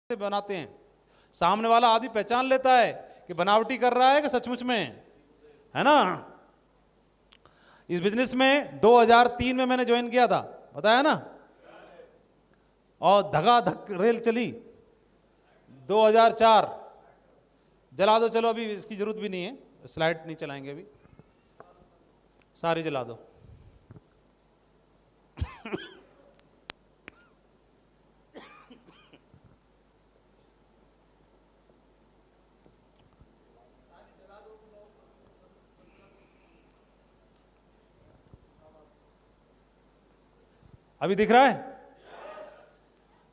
से बनाते हैं, सामने वाला आदमी पहचान लेता है कि बनावटी कर रहा है कि सचमुच में है ना। इस बिजनेस में 2003 में मैंने ज्वाइन किया था, बताया ना, और धगा धक रेल चली 2004। जला दो, चलो अभी इसकी जरूरत भी नहीं है, स्लाइड नहीं चलाएंगे अभी, सारी जला दो। अभी दिख रहा है?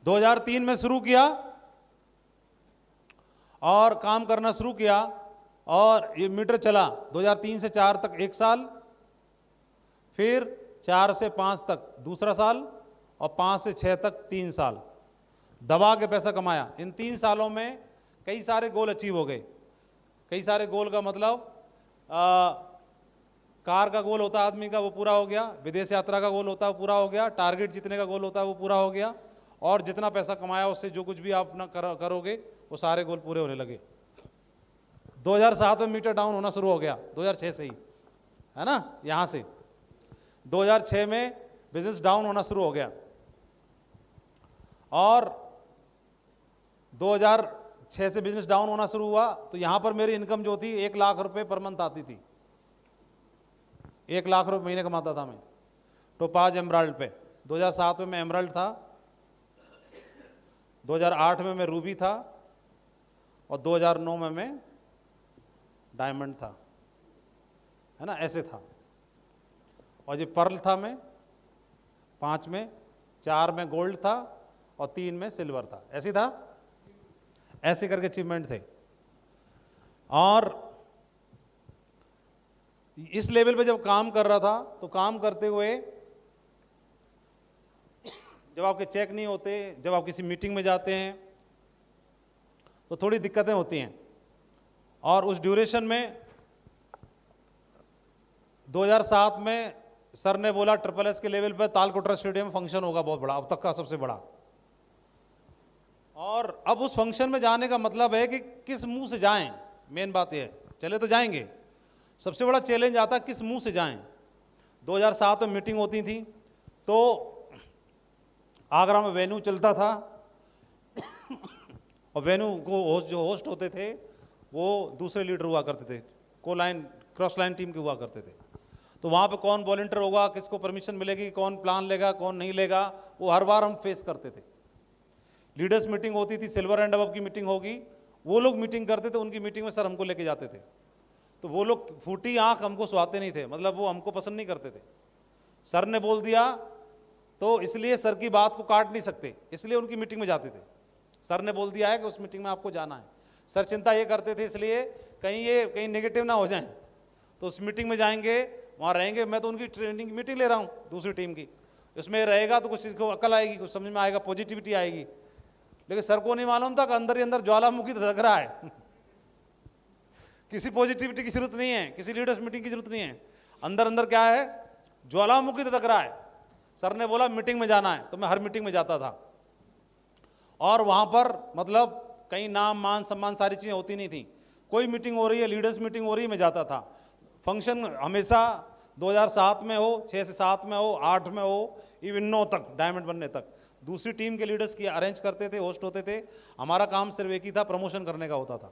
2003 में शुरू किया और काम करना शुरू किया, और ये मीटर चला 2003 से 4 तक 1 साल, फिर 4 से 5 तक दूसरा साल, और 5 से 6 तक 3 साल दबा के पैसा कमाया। इन 3 सालों में कई सारे गोल अचीव हो गए। कई सारे गोल का मतलब कार का गोल होता है आदमी का, वो पूरा हो गया। विदेश यात्रा का गोल होता है, वो पूरा हो गया। टारगेट जितने का गोल होता है वो पूरा हो गया। और जितना पैसा कमाया उससे जो कुछ भी आप ना करोगे वो सारे गोल पूरे होने लगे। 2007 में मीटर डाउन होना शुरू हो गया, 2006 से ही, है ना। यहाँ से 2006 में बिजनेस डाउन होना शुरू हो गया, और 2006 से बिजनेस डाउन होना शुरू हुआ तो यहाँ पर मेरी इनकम जो थी 1 लाख रुपए पर मंथ आती थी। 1 लाख रुपए महीने कमाता था मैं टोपाज एमराल्ड पे। 2007 में मैं एमराल्ड था, 2008 में मैं रूबी था, और 2009 में मैं डायमंड था, है ना, ऐसे था। और ये पर्ल था मैं 5 में, 4 में गोल्ड था, और 3 में सिल्वर था, ऐसे था। ऐसे करके अचीवमेंट थे। और इस लेवल पे जब काम कर रहा था तो काम करते हुए जब आपके चेक नहीं होते, जब आप किसी मीटिंग में जाते हैं तो थोड़ी दिक्कतें होती हैं। और उस ड्यूरेशन में 2007 में सर ने बोला ट्रिपल एस के लेवल पे तालकोटरा स्टेडियम में फंक्शन होगा बहुत बड़ा, अब तक का सबसे बड़ा। और अब उस फंक्शन में जाने का मतलब है कि किस मुंह से जाएं। मेन बात यह है, चले तो जाएंगे, सबसे बड़ा चैलेंज आता है किस मुंह से जाएं। 2007 में मीटिंग होती थी तो आगरा में वेन्यू चलता था, और वेन्यू को जो होस्ट होते थे वो दूसरे लीडर हुआ करते थे, को लाइन क्रॉस लाइन टीम के हुआ करते थे। तो वहाँ पे कौन वॉलंटियर होगा, किसको परमिशन मिलेगी, कौन प्लान लेगा, कौन नहीं लेगा, वो हर बार हम फेस करते थे। लीडर्स मीटिंग होती थी, सिल्वर एंड अबव की मीटिंग होगी, वो लोग मीटिंग करते थे, उनकी मीटिंग में सर हमको लेके जाते थे। तो वो लोग फूटी आंख हमको सुहाते नहीं थे, मतलब वो हमको पसंद नहीं करते थे। सर ने बोल दिया तो इसलिए सर की बात को काट नहीं सकते, इसलिए उनकी मीटिंग में जाते थे। सर ने बोल दिया है कि उस मीटिंग में आपको जाना है। सर चिंता ये करते थे इसलिए कहीं नेगेटिव ना हो जाए, तो उस मीटिंग में जाएंगे, वहाँ रहेंगे। मैं तो उनकी ट्रेनिंग की मीटिंग ले रहा हूँ दूसरी टीम की, उसमें रहेगा तो कुछ इसको अकल आएगी, कुछ समझ में आएगा, पॉजिटिविटी आएगी। लेकिन सर को नहीं मालूम था कि अंदर ही अंदर ज्वालामुखी धधक रहा है। किसी पॉजिटिविटी की जरूरत नहीं है, किसी लीडर्स मीटिंग की जरूरत नहीं है, अंदर अंदर क्या है, ज्वालामुखी धधक रहा है। सर ने बोला मीटिंग में जाना है, तो मैं हर मीटिंग में जाता था। और वहाँ पर मतलब कहीं नाम मान सम्मान सारी चीज़ें होती नहीं थी। कोई मीटिंग हो रही है, लीडर्स मीटिंग हो रही है, मैं जाता था। फंक्शन हमेशा 2007 में हो, 6 से 7 में हो, 8 में हो, इवन 9 तक, डायमंड बनने तक दूसरी टीम के लीडर्स की अरेंज करते थे, होस्ट होते थे। हमारा काम सिर्फ एक ही था, प्रमोशन करने का होता था।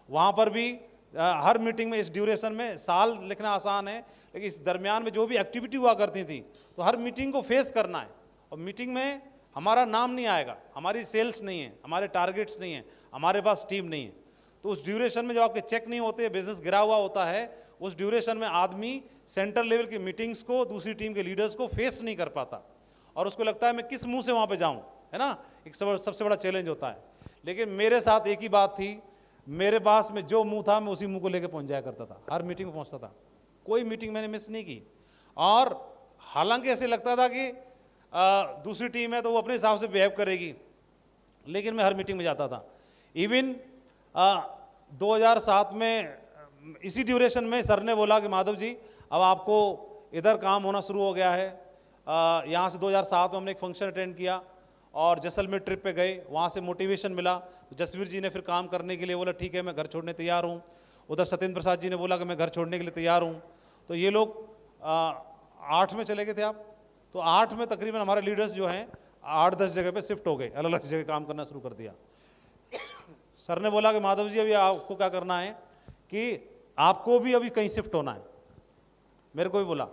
वहाँ पर भी हर मीटिंग में इस ड्यूरेशन में साल लिखना आसान है, लेकिन इस दरमियान में जो भी एक्टिविटी हुआ करती थी तो हर मीटिंग को फेस करना है। और मीटिंग में हमारा नाम नहीं आएगा, हमारी सेल्स नहीं है, हमारे टारगेट्स नहीं है, हमारे पास टीम नहीं है। तो उस ड्यूरेशन में जब आपके चेक नहीं होते, बिजनेस गिरा हुआ होता है, उस ड्यूरेशन में आदमी सेंटर लेवल की मीटिंग्स को, दूसरी टीम के लीडर्स को फेस नहीं कर पाता, और उसको लगता है मैं किस मुंह से वहाँ पे जाऊँ, है ना। एक सबसे बड़ा चैलेंज होता है। लेकिन मेरे साथ एक ही बात थी, मेरे पास में जो मुंह था मैं उसी मुंह को लेकर पहुँच जाया करता था, हर मीटिंग में पहुँचता था, कोई मीटिंग मैंने मिस नहीं की। और हालांकि ऐसे लगता था कि दूसरी टीम है तो वो अपने हिसाब से बिहेव करेगी, लेकिन मैं हर मीटिंग में जाता था। इवन 2007 में इसी ड्यूरेशन में सर ने बोला कि माधव जी अब आपको इधर काम होना शुरू हो गया है। यहाँ से 2007 में हमने एक फंक्शन अटेंड किया, और जैसलमेर ट्रिप पे गए, वहाँ से मोटिवेशन मिला। तो जसवीर जी ने फिर काम करने के लिए बोला ठीक है मैं घर छोड़ने तैयार हूँ। उधर सत्येंद्र प्रसाद जी ने बोला कि मैं घर छोड़ने के लिए तैयार हूँ। तो ये लोग 8 में चले गए थे आप, तो 8 में तकरीबन हमारे लीडर्स जो हैं 8-10 जगह पे शिफ्ट हो गए, अलग अलग जगह काम करना शुरू कर दिया। सर ने बोला कि माधव जी अभी आपको क्या करना है कि आपको भी अभी कहीं शिफ्ट होना है। मेरे को भी बोला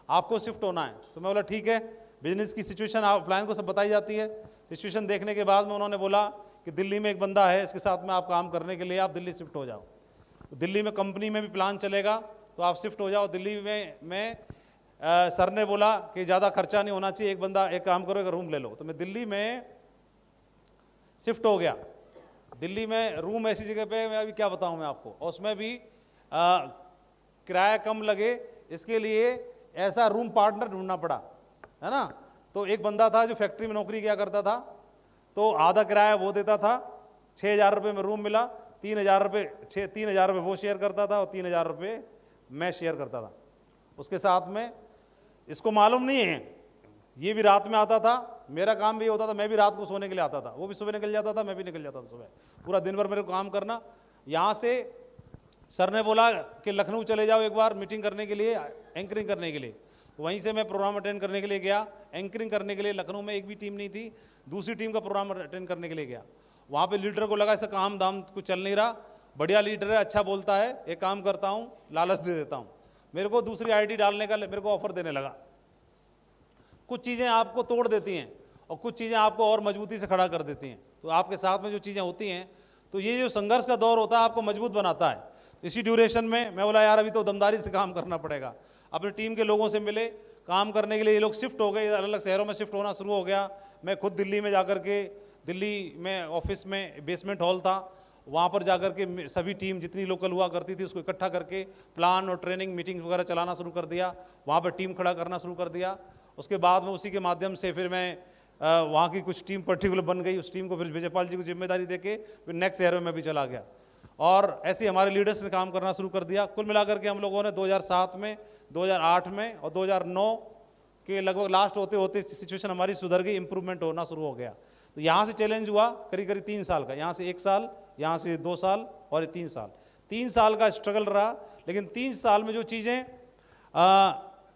आपको शिफ्ट होना है। तो मैं बोला ठीक है, बिजनेस की सिचुएशन आप प्लान को सब बताई जाती है। सिचुएशन देखने के बाद में उन्होंने बोला कि दिल्ली में एक बंदा है, इसके साथ में आप काम करने के लिए आप दिल्ली शिफ्ट हो जाओ। तो दिल्ली में कंपनी में भी प्लान चलेगा तो आप शिफ्ट हो जाओ दिल्ली में। सर ने बोला कि ज़्यादा खर्चा नहीं होना चाहिए, एक बंदा एक काम करो एक रूम ले लो। तो मैं दिल्ली में शिफ्ट हो गया। दिल्ली में रूम ऐसी जगह पे, मैं अभी क्या बताऊं मैं आपको, और उसमें भी किराया कम लगे इसके लिए ऐसा रूम पार्टनर ढूंढना पड़ा, है ना। तो एक बंदा था जो फैक्ट्री में नौकरी किया करता था, तो आधा किराया वो देता था, 6,000 रुपये में रूम मिला, 3,000 रुपये वो शेयर करता था और 3,000 रुपये मैं शेयर करता था उसके साथ में। इसको मालूम नहीं है, ये भी रात में आता था, मेरा काम भी होता था, मैं भी रात को सोने के लिए आता था, वो भी सुबह निकल जाता था, मैं भी निकल जाता था सुबह, पूरा दिन भर मेरे को काम करना। यहाँ से सर ने बोला कि लखनऊ चले जाओ एक बार मीटिंग करने के लिए, एंकरिंग करने के लिए। तो वहीं से मैं प्रोग्राम अटेंड करने के लिए गया, एंकरिंग करने के लिए। लखनऊ में एक भी टीम नहीं थी, दूसरी टीम का प्रोग्राम अटेंड करने के लिए गया। वहाँ पे लीडर को लगा ऐसा काम दाम कुछ चल नहीं रहा, बढ़िया लीडर है, अच्छा बोलता है, एक काम करता हूँ लालच दे देता हूँ। मेरे को दूसरी आईडी डालने का मेरे को ऑफर देने लगा। कुछ चीज़ें आपको तोड़ देती हैं और कुछ चीज़ें आपको और मजबूती से खड़ा कर देती हैं। तो आपके साथ में जो चीज़ें होती हैं, तो ये जो संघर्ष का दौर होता है आपको मजबूत बनाता है। इसी ड्यूरेशन में मैं बोला यार अभी तो दमदारी से काम करना पड़ेगा। अपनी टीम के लोगों से मिले काम करने के लिए, ये लोग शिफ्ट हो गए, अलग अलग शहरों में शिफ्ट होना शुरू हो गया। मैं खुद दिल्ली में जाकर के, दिल्ली में ऑफिस में बेसमेंट हॉल था, वहाँ पर जाकर के सभी टीम जितनी लोकल हुआ करती थी उसको इकट्ठा करके प्लान और ट्रेनिंग मीटिंग वगैरह चलाना शुरू कर दिया, वहाँ पर टीम खड़ा करना शुरू कर दिया। उसके बाद में उसी के माध्यम से फिर मैं वहाँ की कुछ टीम पर्टिकुलर बन गई, उस टीम को फिर विजयपाल जी को जिम्मेदारी देके फिर नेक्स्ट शहर में मैं भी चला गया, और ऐसे हमारे लीडर्स ने काम करना शुरू कर दिया। कुल मिलाकर के हम लोगों ने 2007 में, 2008 में और 2009 के लगभग लास्ट होते होते सिचुएशन हमारी सुधर गई, इंप्रूवमेंट होना शुरू हो गया। तो यहाँ से चैलेंज हुआ करीब करीब 3 साल का, यहाँ से 1 साल, यहाँ से 2 साल और ये 3 साल। 3 साल का स्ट्रगल रहा, लेकिन 3 साल में जो चीज़ें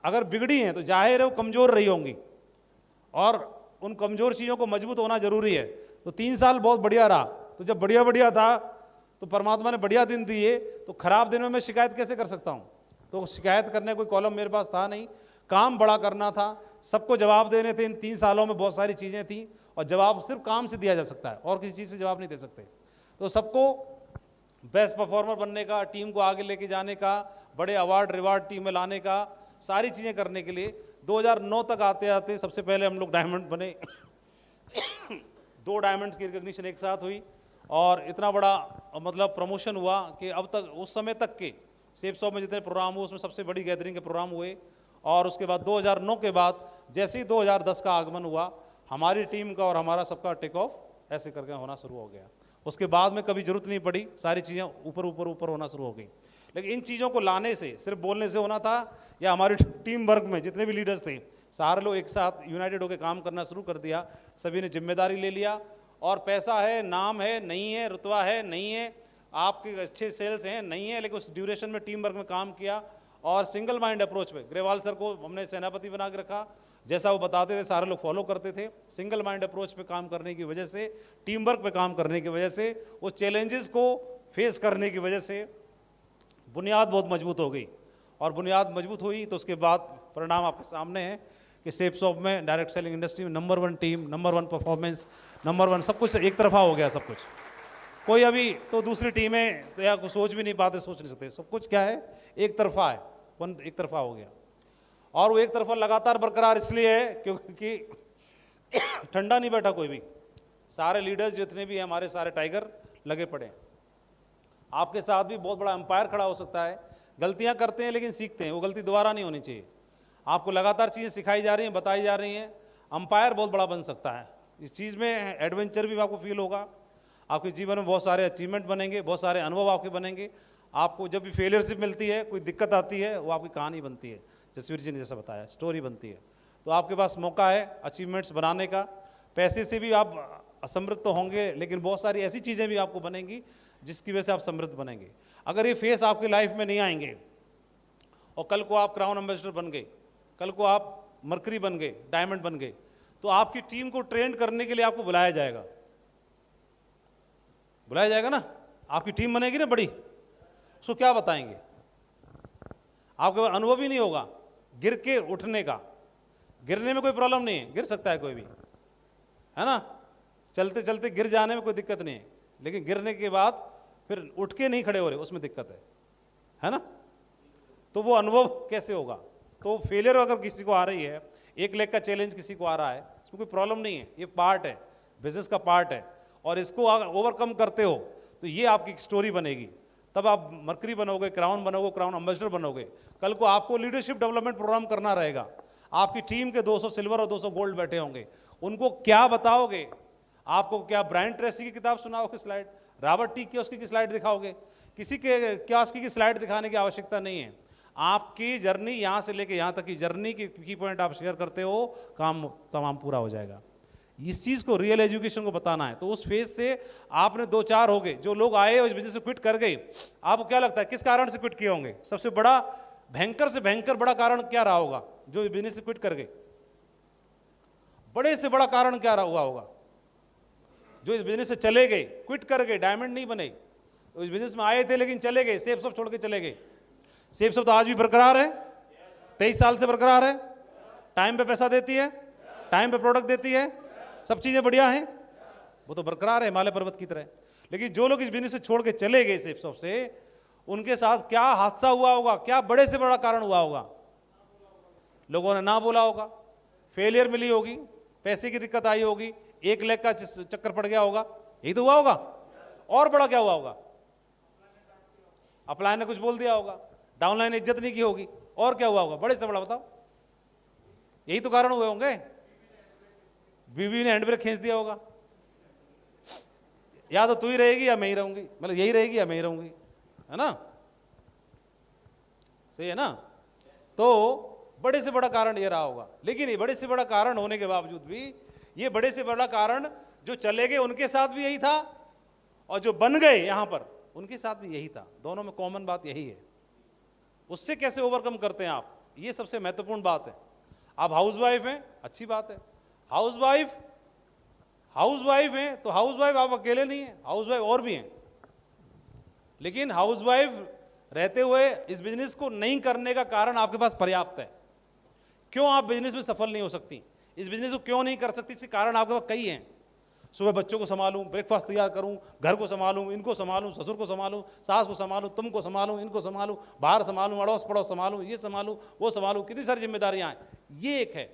अगर बिगड़ी हैं तो जाहिर है वो कमज़ोर रही होंगी, और उन कमज़ोर चीज़ों को मजबूत होना जरूरी है। तो 3 साल बहुत बढ़िया रहा। तो जब बढ़िया बढ़िया था तो परमात्मा ने बढ़िया दिन दिए, तो खराब दिन में मैं शिकायत कैसे कर सकता हूँ। तो शिकायत करने कोई कॉलम मेरे पास था नहीं, काम बड़ा करना था, सबको जवाब देने थे। इन 3 सालों में बहुत सारी चीज़ें थी, और जवाब सिर्फ काम से दिया जा सकता है और किसी चीज़ से जवाब नहीं दे सकते। तो सबको बेस्ट परफॉर्मर बनने का, टीम को आगे लेके जाने का, बड़े अवार्ड रिवार्ड टीम में लाने का, सारी चीज़ें करने के लिए 2009 तक आते आते सबसे पहले हम लोग डायमंड बने। 2 डायमंड की रिकग्निशन एक साथ हुई, और इतना बड़ा मतलब प्रमोशन हुआ कि अब तक उस समय तक के सेफ में जितने प्रोग्राम हुए उसमें सबसे बड़ी गैदरिंग के प्रोग्राम हुए। और उसके बाद 2009 के बाद जैसे ही 2010 का आगमन हुआ, हमारी टीम का और हमारा सबका टेक ऑफ ऐसे करके होना शुरू हो गया। उसके बाद में कभी जरूरत नहीं पड़ी, सारी चीज़ें ऊपर ऊपर ऊपर होना शुरू हो गई। लेकिन इन चीज़ों को लाने से सिर्फ बोलने से होना था, या हमारी टीम वर्क में जितने भी लीडर्स थे सारे लोग एक साथ यूनाइटेड होकर काम करना शुरू कर दिया, सभी ने जिम्मेदारी ले लिया। और पैसा है, नाम है नहीं है, रुतबा है नहीं है, आपके अच्छे सेल्स हैं नहीं है, लेकिन उस ड्यूरेशन में टीम वर्क में काम किया, और सिंगल माइंड अप्रोच पे ग्रेवाल सर को हमने सेनापति बना के रखा। जैसा वो बताते थे सारे लोग फॉलो करते थे। सिंगल माइंड अप्रोच पे काम करने की वजह से, टीम वर्क पे काम करने की वजह से, उस चैलेंजेस को फेस करने की वजह से बुनियाद बहुत मजबूत हो गई। और बुनियाद मजबूत हुई तो उसके बाद परिणाम आपके सामने है कि सेफसॉप में, डायरेक्ट सेलिंग इंडस्ट्री में number 1 team, number 1 performance, number 1 सब कुछ एक तरफा हो गया। सब कुछ कोई अभी तो दूसरी टीमें तो या कुछ सोच भी नहीं पाते, सोच नहीं सकते। सब कुछ क्या है, एक तरफा है, एक तरफा हो गया। और वो एक तरफा लगातार बरकरार इसलिए है क्योंकि ठंडा नहीं बैठा कोई भी। सारे लीडर्स जितने भी हैं हमारे, सारे टाइगर लगे पड़े हैं। आपके साथ भी बहुत बड़ा एम्पायर खड़ा हो सकता है। गलतियां करते हैं लेकिन सीखते हैं, वो गलती दोबारा नहीं होनी चाहिए। आपको लगातार चीज़ें सिखाई जा रही हैं, बताई जा रही हैं। अंपायर बहुत बड़ा बन सकता है। इस चीज़ में एडवेंचर भी आपको फील होगा, आपके जीवन में बहुत सारे अचीवमेंट बनेंगे, बहुत सारे अनुभव आपके बनेंगे। आपको जब भी फेलियरशिप मिलती है, कोई दिक्कत आती है, वो आपकी कहानी बनती है। जसवीर जी ने जैसा बताया, स्टोरी बनती है। तो आपके पास मौका है अचीवमेंट्स बनाने का, पैसे से भी आप समृद्ध तो होंगे, लेकिन बहुत सारी ऐसी चीज़ें भी आपको बनेंगी जिसकी वजह से आप समृद्ध बनेंगे। अगर ये फेस आपकी लाइफ में नहीं आएंगे और कल को आप क्राउन एम्बेसडर बन गए, कल को आप मरकरी बन गए, डायमंड बन गए, तो आपकी टीम को ट्रेन करने के लिए आपको बुलाया जाएगा, बुलाया जाएगा ना। आपकी टीम बनेगी ना बड़ी, उसको क्या बताएंगे? आपके पास अनुभव ही नहीं होगा गिर के उठने का। गिरने में कोई प्रॉब्लम नहीं है, गिर सकता है कोई भी, है ना, चलते चलते गिर जाने में कोई दिक्कत नहीं है, लेकिन गिरने के बाद फिर उठ के नहीं खड़े हो रहे, उसमें दिक्कत है ना। तो वो अनुभव कैसे होगा? तो फेलियर अगर किसी को आ रही है, 1 लाख का चैलेंज किसी को आ रहा है, इसमें कोई प्रॉब्लम नहीं है, ये पार्ट है, बिजनेस का पार्ट है, और इसको अगर ओवरकम करते हो तो ये आपकी स्टोरी बनेगी। तब आप मरकरी बनोगे, क्राउन बनोगे, क्राउन एम्बेसडर बनोगे। कल को आपको लीडरशिप डेवलपमेंट प्रोग्राम करना रहेगा, आपकी टीम के 200 सिल्वर और 200 गोल्ड बैठे होंगे, उनको क्या बताओगे? आपको क्या ब्रायन ट्रेसी की किताब सुनाओगे स्लाइड, रॉबर्ट टी कियोस्की की स्लाइड दिखाओगे? किसी के कियोस्की की स्लाइड दिखाने की आवश्यकता नहीं है। आपकी जर्नी यहाँ से लेके यहाँ तक की जर्नी की पॉइंट आप शेयर करते हो, काम तमाम पूरा हो जाएगा। इस चीज़ को रियल एजुकेशन को बताना है। तो उस फेज से आपने 2-4 हो गए, जो लोग आए और इस बिजनेस से क्विट कर गए, आपको क्या लगता है किस कारण से क्विट किए होंगे? सबसे बड़ा, भयंकर से भयंकर बड़ा कारण क्या रहा होगा जो इस बिजनेस से क्विट कर गए? बड़े से बड़ा कारण क्या रहा हुआ होगा? जो इस बिजनेस से चले गए, क्विट कर गए, डायमंड नहीं बने, इस बिजनेस में आए थे लेकिन चले गए, सेफ सब छोड़ के चले गए। सेफ सब तो आज भी बरकरार है, 23 साल से बरकरार है, टाइम पे पैसा देती है, टाइम पे प्रोडक्ट देती है, सब चीजें बढ़िया हैं, वो तो बरकरार है हिमालय पर्वत की तरह। लेकिन जो लोग इस बिजनेस से छोड़ के चले गए सेफ सब से, उनके साथ क्या हादसा हुआ होगा, क्या बड़े से बड़ा कारण हुआ होगा? लोगों ने ना बोला होगा, फेलियर मिली होगी, पैसे की दिक्कत आई होगी, 1 लाख का चक्कर पड़ गया होगा, यही तो हुआ होगा। और बड़ा क्या हुआ होगा? अपलाइन ने कुछ बोल दिया होगा, डाउनलाइन ने इज्जत नहीं की होगी, और क्या हुआ होगा बड़े से बड़ा? बताओ, यही तो कारण हुए होंगे। बीवी ने हैंडब्रेक खींच दिया होगा, या तो तू ही रहेगी या मैं ही रहूंगी, मतलब यही रहेगी या मैं ही रहूंगी, है ना, सही है ना। तो बड़े से बड़ा कारण ये रहा होगा। लेकिन ये बड़े से बड़ा कारण होने के बावजूद भी, ये बड़े से बड़ा कारण जो चले गए उनके साथ भी यही था, और जो बन गए यहां पर उनके साथ भी यही था। दोनों में कॉमन बात यही है। उससे कैसे ओवरकम करते हैं आप, ये सबसे महत्वपूर्ण बात है। आप हाउसवाइफ हैं, अच्छी बात है, हाउसवाइफ हैं तो हाउसवाइफ आप अकेले नहीं हैं, हाउसवाइफ और भी हैं। लेकिन हाउसवाइफ रहते हुए इस बिजनेस को नहीं करने का कारण आपके पास पर्याप्त है। क्यों आप बिजनेस में सफल नहीं हो सकती, इस बिजनेस को क्यों नहीं कर सकती, इसके कारण आपके पास कई हैं। सुबह बच्चों को संभालूं, ब्रेकफास्ट तैयार करूं, घर को संभालूं, इनको संभालूं, ससुर को संभालूं, सास को संभालूं, तुमको संभालूं, इनको संभालूं, बाहर संभालूं, अड़ोस पड़ोस संभालूं, ये संभालूं, वो संभालूं, कितनी सारी जिम्मेदारियां हैं, ये एक है।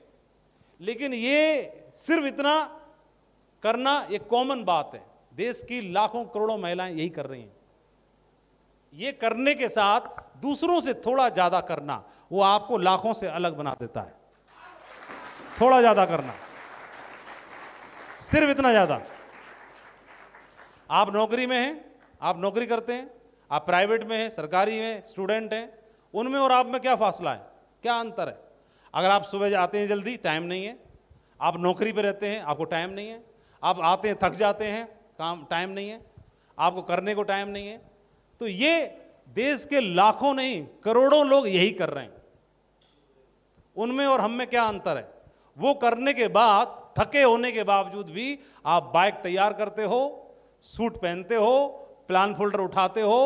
लेकिन ये सिर्फ इतना करना ये कॉमन बात है, देश की लाखों करोड़ों महिलाएं यही कर रही हैं। ये करने के साथ दूसरों से थोड़ा ज्यादा करना, वो आपको लाखों से अलग बना देता है। थोड़ा ज्यादा करना, सिर्फ इतना ज्यादा। आप नौकरी में हैं, आप नौकरी करते हैं, आप प्राइवेट में हैं, सरकारी में, स्टूडेंट हैं, उनमें और आप में क्या फासला है, क्या अंतर है? अगर आप सुबह आते हैं जल्दी, टाइम नहीं है, आप नौकरी पे रहते हैं, आपको टाइम नहीं है, आप आते हैं थक जाते हैं, काम टाइम नहीं है, आपको करने को टाइम नहीं है। तो ये देश के लाखों नहीं करोड़ों लोग यही कर रहे हैं। उनमें और हम में क्या अंतर है? वो करने के बाद, थके होने के बावजूद भी आप बाइक तैयार करते हो, सूट पहनते हो, प्लान फोल्डर उठाते हो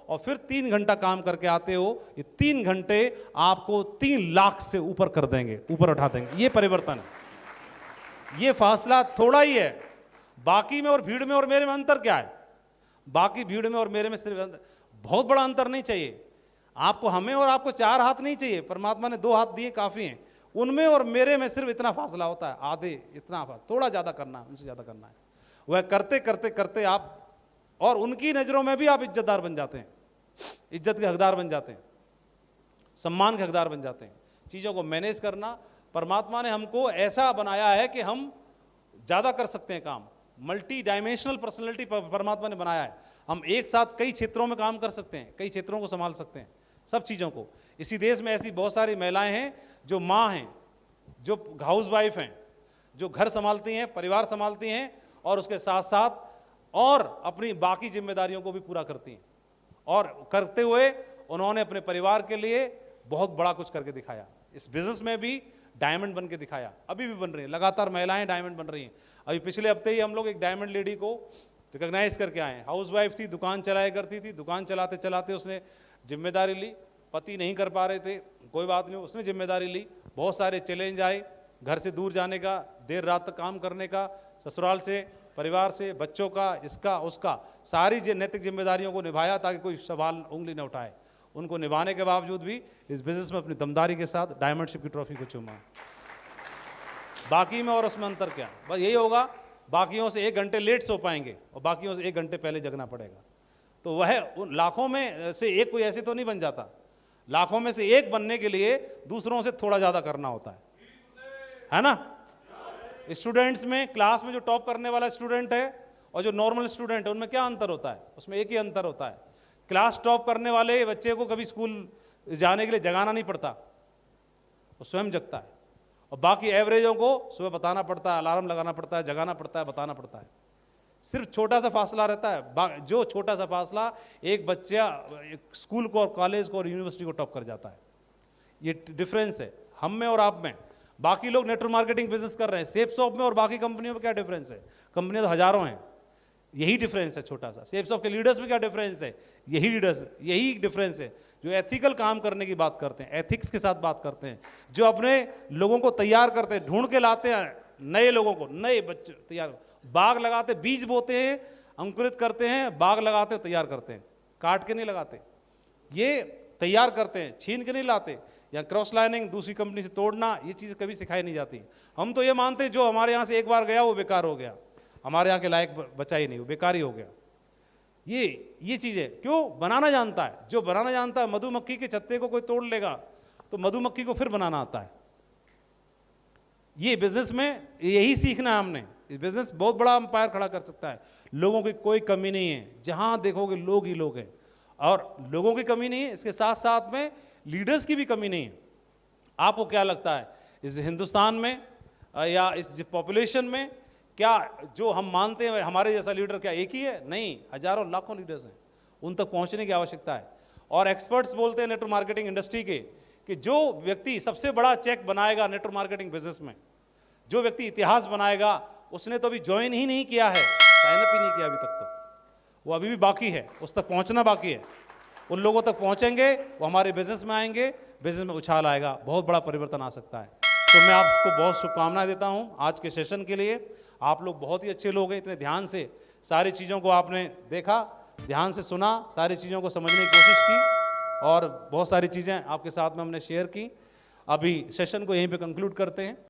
और फिर 3 घंटा काम करके आते हो। ये 3 घंटे आपको 3 लाख से ऊपर कर देंगे, ऊपर उठा देंगे। ये परिवर्तन है, ये फासला थोड़ा ही है। बाकी में और भीड़ में और मेरे में अंतर क्या है? बाकी भीड़ में और मेरे में सिर्फ बहुत बड़ा अंतर नहीं चाहिए आपको, हमें और आपको 4 हाथ नहीं चाहिए, परमात्मा ने 2 हाथ दिए काफी हैं। उनमें और मेरे में सिर्फ इतना फासला होता है, आधे, इतना, थोड़ा ज्यादा करना है, उनसे ज्यादा करना है। वह करते करते करते आप, और उनकी नजरों में भी आप इज्जतदार बन जाते हैं, इज्जत के हकदार बन जाते हैं, सम्मान के हकदार बन जाते हैं। चीजों को मैनेज करना, परमात्मा ने हमको ऐसा बनाया है कि हम ज्यादा कर सकते हैं काम। मल्टी डायमेंशनल पर्सनैलिटी परमात्मा ने बनाया है। हम एक साथ कई क्षेत्रों में काम कर सकते हैं, कई क्षेत्रों को संभाल सकते हैं, सब चीज़ों को। इसी देश में ऐसी बहुत सारी महिलाएं हैं जो माँ हैं, जो हाउस वाइफ हैं, जो घर संभालती हैं, परिवार संभालती हैं और उसके साथ साथ और अपनी बाकी जिम्मेदारियों को भी पूरा करती हैं। और करते हुए उन्होंने अपने परिवार के लिए बहुत बड़ा कुछ करके दिखाया। इस बिजनेस में भी डायमंड बन के दिखाया, अभी भी बन रही हैं, लगातार महिलाएं डायमंड बन रही हैं। अभी पिछले हफ्ते ही हम लोग एक डायमंड लेडी को रिकॉग्नाइज करके आए। हाउसवाइफ थी, दुकान चलाया करती थी, दुकान चलाते चलाते उसने जिम्मेदारी ली, पति नहीं कर पा रहे थे, कोई बात नहीं, उसने जिम्मेदारी ली। बहुत सारे चैलेंज आए, घर से दूर जाने का, देर रात तक काम करने का, ससुराल से, परिवार से, बच्चों का, इसका उसका, सारी नैतिक जिम्मेदारियों को निभाया ताकि कोई सवाल उंगली न उठाए। उनको निभाने के बावजूद भी इस बिजनेस में अपनी दमदारी के साथ डायमंडशिप की ट्रॉफी को चूमा। बाकी में और उसमें अंतर क्या, बस यही होगा, बाकियों से 1 घंटे लेट सो पाएंगे और बाकियों से 1 घंटे पहले जगना पड़ेगा। तो वह उन लाखों में से एक कोई ऐसे तो नहीं बन जाता, लाखों में से एक बनने के लिए दूसरों से थोड़ा ज़्यादा करना होता है ना। स्टूडेंट्स में, क्लास में जो टॉप करने वाला स्टूडेंट है और जो नॉर्मल स्टूडेंट है, उनमें क्या अंतर होता है? उसमें एक ही अंतर होता है, क्लास टॉप करने वाले बच्चे को कभी स्कूल जाने के लिए जगाना नहीं पड़ता, वो स्वयं जगता है। और बाकी एवरेजों को सुबह बताना पड़ता है, अलार्म लगाना पड़ता है, जगाना पड़ता है, बताना पड़ता है। सिर्फ छोटा सा फासला रहता है, जो छोटा सा फासला एक बच्चा स्कूल को और कॉलेज को और यूनिवर्सिटी को टॉप कर जाता है। ये डिफरेंस है हम में और आप में। बाकी लोग नेटवर्क मार्केटिंग बिजनेस कर रहे हैं, सेफ शॉप में और बाकी कंपनियों में क्या डिफरेंस है? कंपनियां तो हजारों हैं, यही डिफरेंस है छोटा सा। सेफ शॉप के लीडर्स में क्या डिफरेंस है? यही डिफरेंस है। जो एथिकल काम करने की बात करते हैं, एथिक्स के साथ बात करते हैं, जो अपने लोगों को तैयार करते हैं, ढूंढ के लाते हैं नए लोगों को, नए बच्चे तैयार, बाग लगाते, बीज बोते हैं, अंकुरित करते हैं, बाग लगाते हैं, तैयार करते हैं, काट के नहीं लगाते, ये तैयार करते हैं, छीन के नहीं लाते। या क्रॉस लाइनिंग, दूसरी कंपनी से तोड़ना, ये चीज़ कभी सिखाई नहीं जाती। हम तो ये मानते हैं जो हमारे यहाँ से एक बार गया वो बेकार हो गया, हमारे यहाँ के लायक बचा ही नहीं, वो बेकार ही हो गया। ये चीज़ें क्यों बनाना जानता है, जो बनाना जानता है, मधुमक्खी के छत्ते को कोई तोड़ लेगा तो मधुमक्खी को फिर बनाना आता है। ये बिजनेस में यही सीखना है हमने। ये बिजनेस बहुत बड़ा अंपायर खड़ा कर सकता है, लोगों की कोई कमी नहीं है, जहां देखोगे लोग ही लोग हैं, और लोगों की कमी नहीं है, इसके साथ साथ में लीडर्स की भी कमी नहीं है। आपको क्या लगता है इस हिंदुस्तान में या इस पॉपुलेशन में क्या जो हम मानते हैं हमारे जैसा लीडर क्या एक ही है? नहीं, हजारों लाखों लीडर्स हैं, उन तक पहुंचने की आवश्यकता है। और एक्सपर्ट्स बोलते हैं नेटवर्क मार्केटिंग इंडस्ट्री के कि जो व्यक्ति सबसे बड़ा चेक बनाएगा नेटवर्क मार्केटिंग बिजनेस में, जो व्यक्ति इतिहास बनाएगा, उसने तो अभी ज्वाइन ही नहीं किया है, साइन अप ही नहीं किया अभी तक, तो वो अभी भी बाकी है, उस तक पहुंचना बाकी है। उन लोगों तक पहुंचेंगे, वो हमारे बिजनेस में आएंगे, बिजनेस में उछाल आएगा, बहुत बड़ा परिवर्तन आ सकता है। तो मैं आपको बहुत शुभकामनाएं देता हूं आज के सेशन के लिए। आप लोग बहुत ही अच्छे लोग हैं, इतने ध्यान से सारी चीज़ों को आपने देखा, ध्यान से सुना, सारी चीज़ों को समझने की कोशिश की और बहुत सारी चीज़ें आपके साथ में हमने शेयर की। अभी सेशन को यहीं पे कंक्लूड करते हैं।